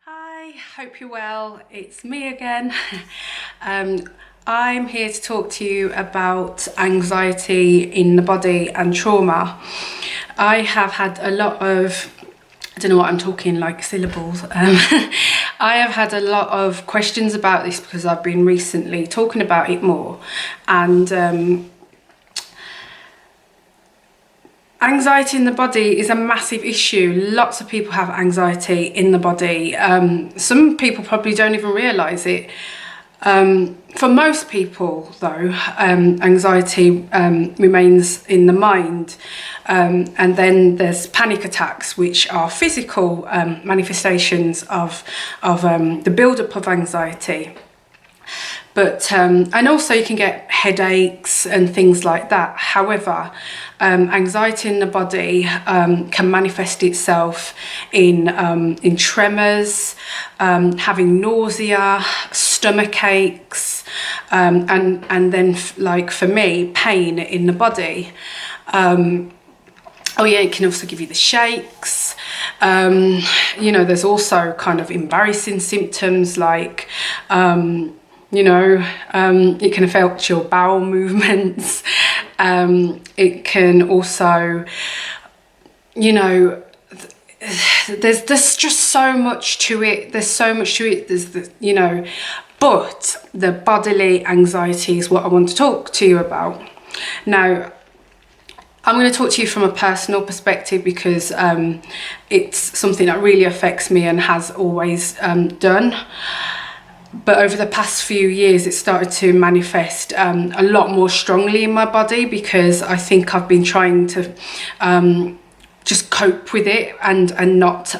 Hi, hope you're well. It's me again. I'm here to talk to you about anxiety in the body and trauma. I have had a lot of, I don't know what I'm talking like syllables. I have had a lot of questions about this because I've been recently talking about it more. And anxiety in the body is a massive issue. Lots of people have anxiety in the body. Some people probably don't even realise it. For most people, though, anxiety remains in the mind. And then there's panic attacks, which are physical manifestations of the build-up of anxiety. But and also you can get headaches and things like that. However, anxiety in the body can manifest itself in tremors, having nausea, stomach aches, and then like for me, pain in the body. Oh yeah, it can also give you the shakes. You know, there's also kind of embarrassing symptoms like it can affect your bowel movements. It can also, there's just so much to it. There's so much to it. But the bodily anxiety is what I want to talk to you about. Now, I'm going to talk to you from a personal perspective because it's something that really affects me and has always done. But over the past few years, it started to manifest a lot more strongly in my body because I think I've been trying to just cope with it and not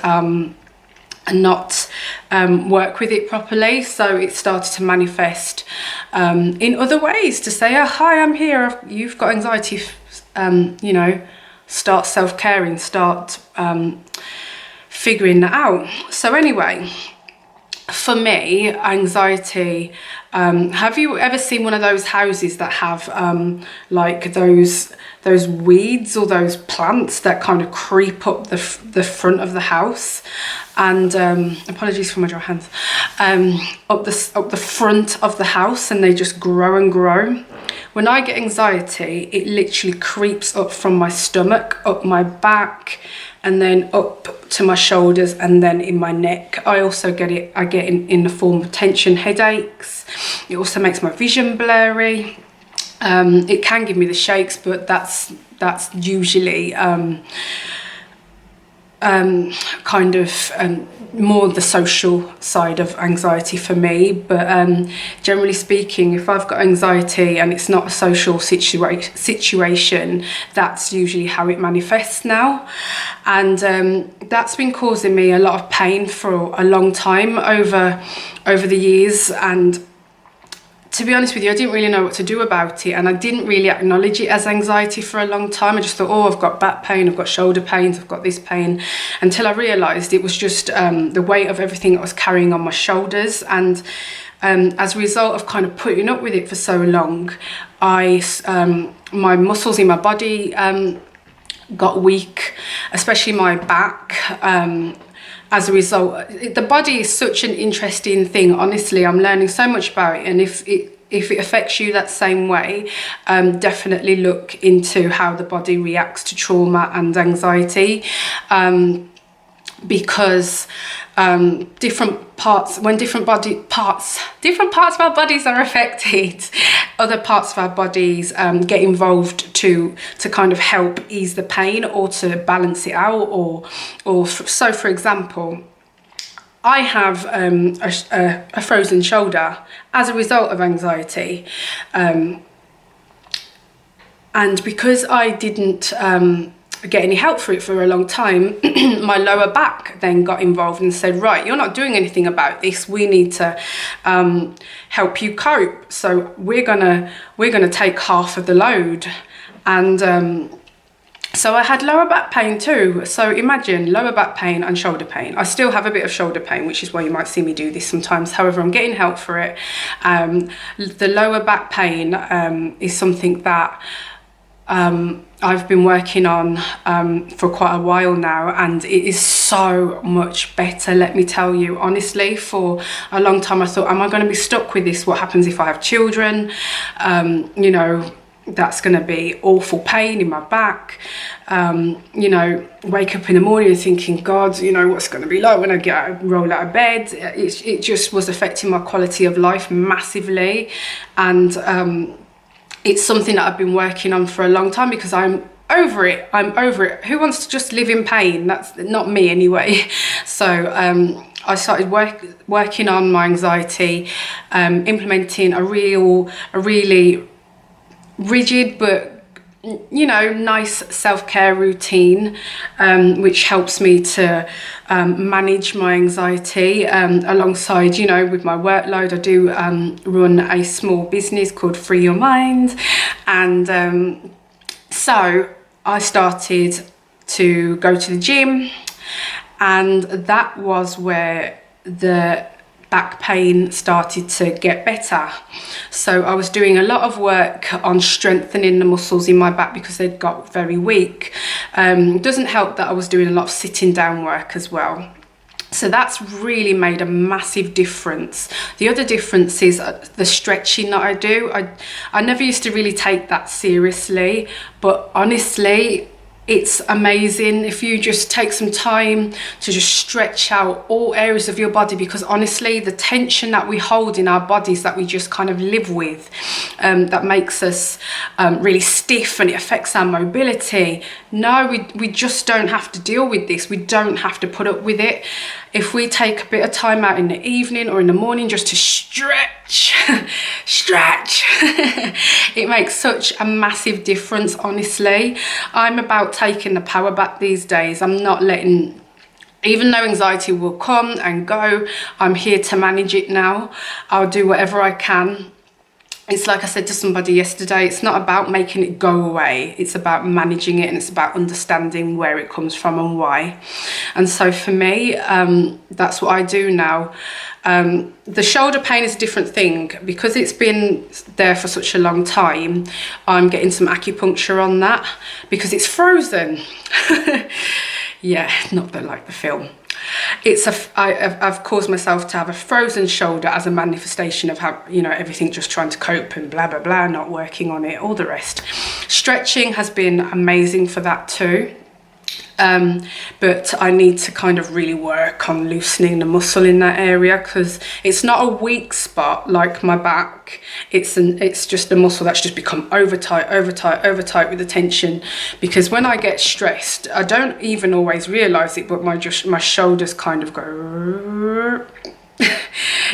work with it properly. So it started to manifest in other ways to say, oh, hi, I'm here. You've got anxiety. Start self-caring, start figuring that out. So anyway, for me, anxiety, have you ever seen one of those houses that have like those weeds or those plants that kind of creep up the front of the house? And apologies for my dry hands. Up the front of the house, and they just grow and grow. When I get anxiety, it literally creeps up from my stomach, up my back, and then up to my shoulders and then in my neck. I also get it, in the form of tension headaches. It also makes my vision blurry. It can give me the shakes, but that's usually more the social side of anxiety for me. But generally speaking, if I've got anxiety and it's not a social situation, that's usually how it manifests now. And that's been causing me a lot of pain for a long time over the years. And to be honest with you, I didn't really know what to do about it, and I didn't really acknowledge it as anxiety for a long time. I just thought, oh, I've got back pain, I've got shoulder pains, I've got this pain, until I realised it was just the weight of everything I was carrying on my shoulders. And as a result of kind of putting up with it for so long, my muscles in my body got weak, especially my back. As a result, the body is such an interesting thing. Honestly, I'm learning so much about it, and if it affects you that same way, definitely look into how the body reacts to trauma and anxiety, because different parts of our bodies are affected, other parts of our bodies get involved to kind of help ease the pain or to balance it out, so for example, I have a frozen shoulder as a result of anxiety, and because I didn't get any help for it for a long time, my lower back then got involved and said, right, you're not doing anything about this, we need to help you cope, so we're gonna take half of the load. And so I had lower back pain too. So imagine lower back pain and shoulder pain. I still have a bit of shoulder pain, which is why you might see me do this sometimes. However, I'm getting help for it. The lower back pain is something that I've been working on for quite a while now, and it is so much better, let me tell you. Honestly, for a long time I thought, am I going to be stuck with this? What happens if I have children? You know, that's going to be awful pain in my back. You know, wake up in the morning and thinking, God, you know, what's going to be like when I roll out of bed? It just was affecting my quality of life massively. And it's something that I've been working on for a long time, because I'm over it. Who wants to just live in pain? That's not me anyway. So I started working on my anxiety, implementing a really rigid but, you know, nice self-care routine, which helps me to manage my anxiety alongside, you know, with my workload. I do run a small business called Free Your Mind, and so I started to go to the gym, and that was where the back pain started to get better. So I was doing a lot of work on strengthening the muscles in my back because they'd got very weak. It doesn't help that I was doing a lot of sitting down work as well. So that's really made a massive difference. The other difference is the stretching that I do. I never used to really take that seriously, but honestly, it's amazing if you just take some time to just stretch out all areas of your body, because honestly, the tension that we hold in our bodies, that we just kind of live with, that makes us really stiff, and it affects our mobility. No, we just don't have to deal with this. We don't have to put up with it. If we take a bit of time out in the evening or in the morning just to stretch, it makes such a massive difference, honestly. I'm about taking the power back these days. I'm not letting, even though anxiety will come and go, I'm here to manage it now. I'll do whatever I can. It's like I said to somebody yesterday, it's not about making it go away. It's about managing it, and it's about understanding where it comes from and why. And so for me, that's what I do now. The shoulder pain is a different thing. Because it's been there for such a long time, I'm getting some acupuncture on that because it's frozen. Yeah, not that like the film. I've caused myself to have a frozen shoulder as a manifestation of how, you know, everything just trying to cope and blah, blah, blah, not working on it, all the rest. Stretching has been amazing for that too. But I need to kind of really work on loosening the muscle in that area, because it's not a weak spot like my back. It's just a muscle that's just become over tight with the tension. Because when I get stressed, I don't even always realize it, but my shoulders kind of go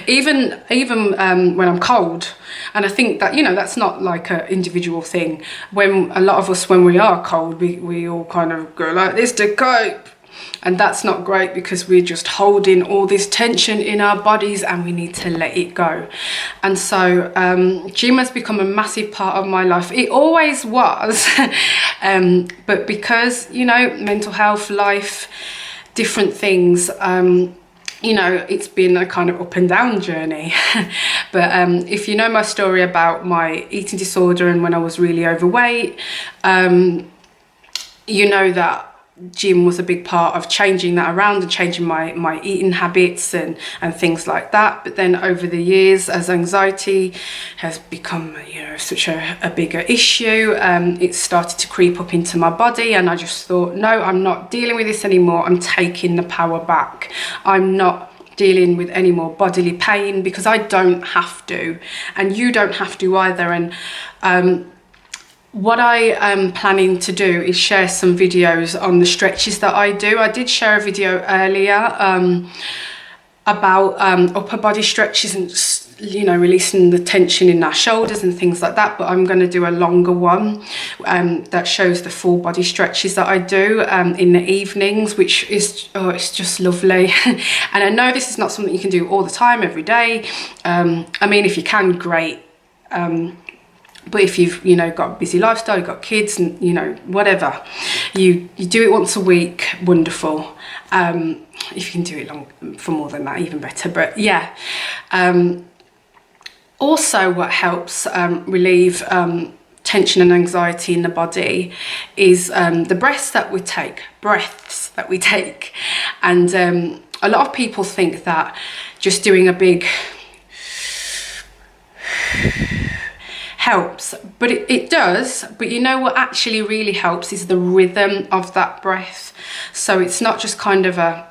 even when I'm cold. And I think that, you know, that's not like an individual thing. When a lot of us, when we are cold, we all kind of go like this to cope. And that's not great, because we're just holding all this tension in our bodies and we need to let it go. And so gym has become a massive part of my life. It always was. But because, you know, mental health, life, different things, you know, it's been a kind of up and down journey. But if you know my story about my eating disorder and when I was really overweight, you know that gym was a big part of changing that around and changing my eating habits and things like that. But then over the years, as anxiety has become, you know, such a bigger issue, it started to creep up into my body, and I just thought, no, I'm not dealing with this anymore. I'm taking the power back. I'm not dealing with any more bodily pain, because I don't have to, and you don't have to either. And what I am planning to do is share some videos on the stretches that I do. I did share a video earlier about upper body stretches and, you know, releasing the tension in our shoulders and things like that. But I'm going to do a longer one that shows the full body stretches that I do in the evenings, which is, oh, it's just lovely. And I know this is not something you can do all the time, every day. I mean, if you can, great. But if you've, you know, got a busy lifestyle, you've got kids and, you know, whatever, you do it once a week, wonderful. If you can do it for more than that, even better. But yeah, also what helps relieve tension and anxiety in the body is the breaths that we take. And a lot of people think that just doing a big helps, but it does. But you know what actually really helps is the rhythm of that breath. So it's not just kind of a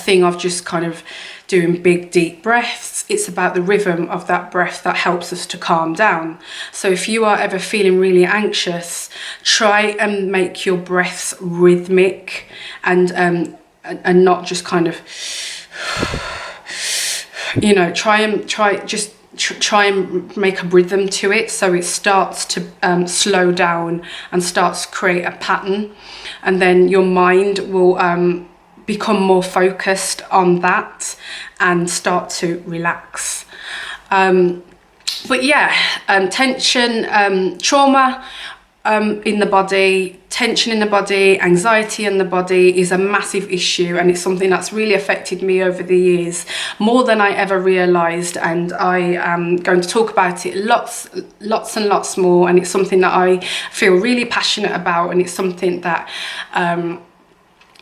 thing of just kind of doing big deep breaths. It's about the rhythm of that breath that helps us to calm down. So if you are ever feeling really anxious, try and make your breaths rhythmic and not just kind of, you know, try and make a rhythm to it, so it starts to slow down and starts to create a pattern, and then your mind will become more focused on that and start to relax. But yeah, tension, trauma in the body, tension in the body, anxiety in the body is a massive issue, and it's something that's really affected me over the years, more than I ever realised, and I am going to talk about it lots and lots more, and it's something that I feel really passionate about, and it's something that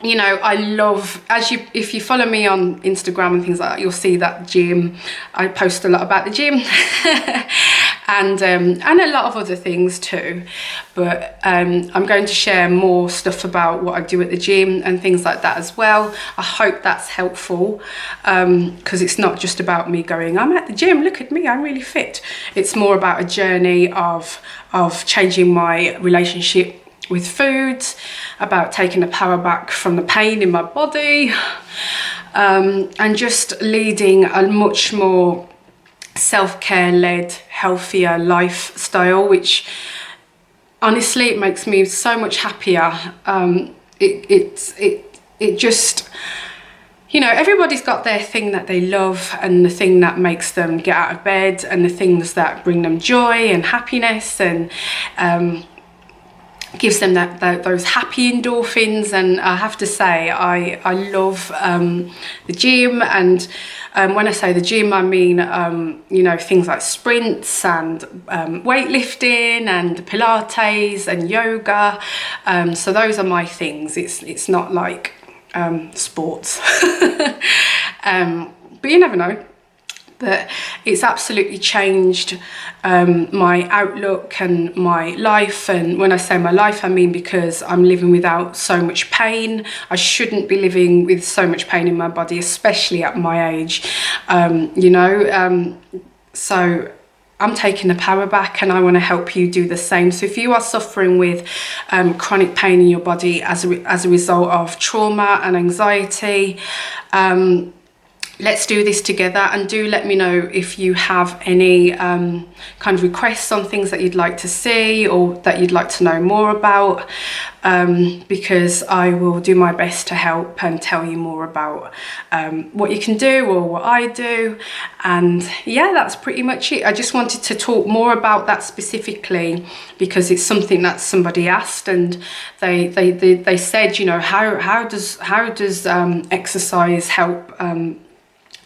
you know, I love. If you follow me on Instagram and things like that, you'll see that gym. I post a lot about the gym and a lot of other things too. But I'm going to share more stuff about what I do at the gym and things like that as well. I hope that's helpful, because it's not just about me going, I'm at the gym, look at me, I'm really fit. It's more about a journey of changing my relationship with food, about taking the power back from the pain in my body, and just leading a much more self-care led, healthier lifestyle, which honestly, it makes me so much happier. It just, you know, everybody's got their thing that they love, and the thing that makes them get out of bed, and the things that bring them joy and happiness, and gives them those happy endorphins. And I have to say, I love the gym, and when I say the gym, I mean you know, things like sprints and weightlifting and Pilates and yoga. So those are my things. It's not like sports, but you never know. But it's absolutely changed my outlook and my life. And when I say my life, I mean because I'm living without so much pain. I shouldn't be living with so much pain in my body, especially at my age, you know. So I'm taking the power back, and I want to help you do the same. So if you are suffering with chronic pain in your body as a result of trauma and anxiety, let's do this together. And do let me know if you have any kind of requests on things that you'd like to see or that you'd like to know more about, because I will do my best to help and tell you more about what you can do or what I do. And yeah, that's pretty much it. I just wanted to talk more about that specifically because it's something that somebody asked, and they said, you know, how does exercise help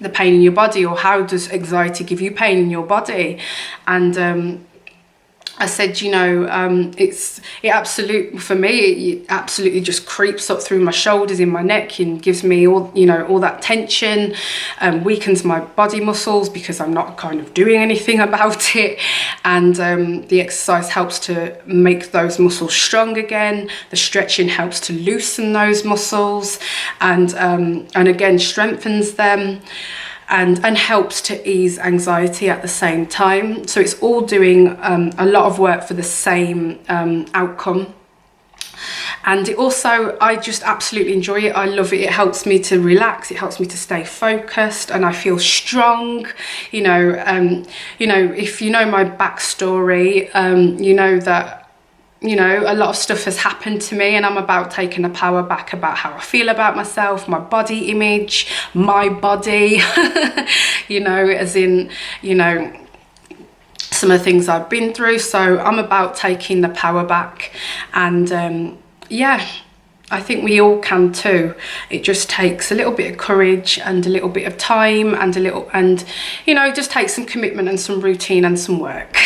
the pain in your body, or how does anxiety give you pain in your body? And I said, you know, for me, it absolutely just creeps up through my shoulders, in my neck, and gives me all, you know, all that tension, weakens my body muscles because I'm not kind of doing anything about it. And the exercise helps to make those muscles strong again. The stretching helps to loosen those muscles, and again strengthens them. And helps to ease anxiety at the same time. So it's all doing a lot of work for the same outcome. And it also, I just absolutely enjoy it. I love it. It helps me to relax. It helps me to stay focused, and I feel strong. You know, if you know my backstory, you know that, you know, a lot of stuff has happened to me, and I'm about taking the power back about how I feel about myself, my body image, my body, you know, as in, you know, some of the things I've been through. So I'm about taking the power back, and yeah, I think we all can too. It just takes a little bit of courage and a little bit of time and you know, just takes some commitment and some routine and some work.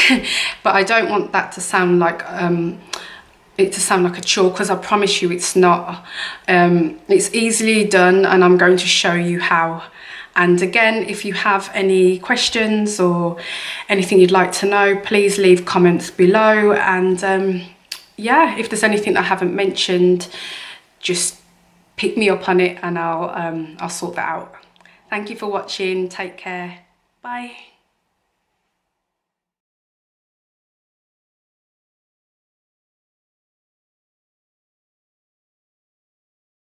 But I don't want that to sound like a chore, because I promise you it's not. It's easily done, and I'm going to show you how. And again, if you have any questions or anything you'd like to know, please leave comments below. And yeah, if there's anything I haven't mentioned, just pick me up on it and I'll sort that out. Thank you for watching. Take care. Bye.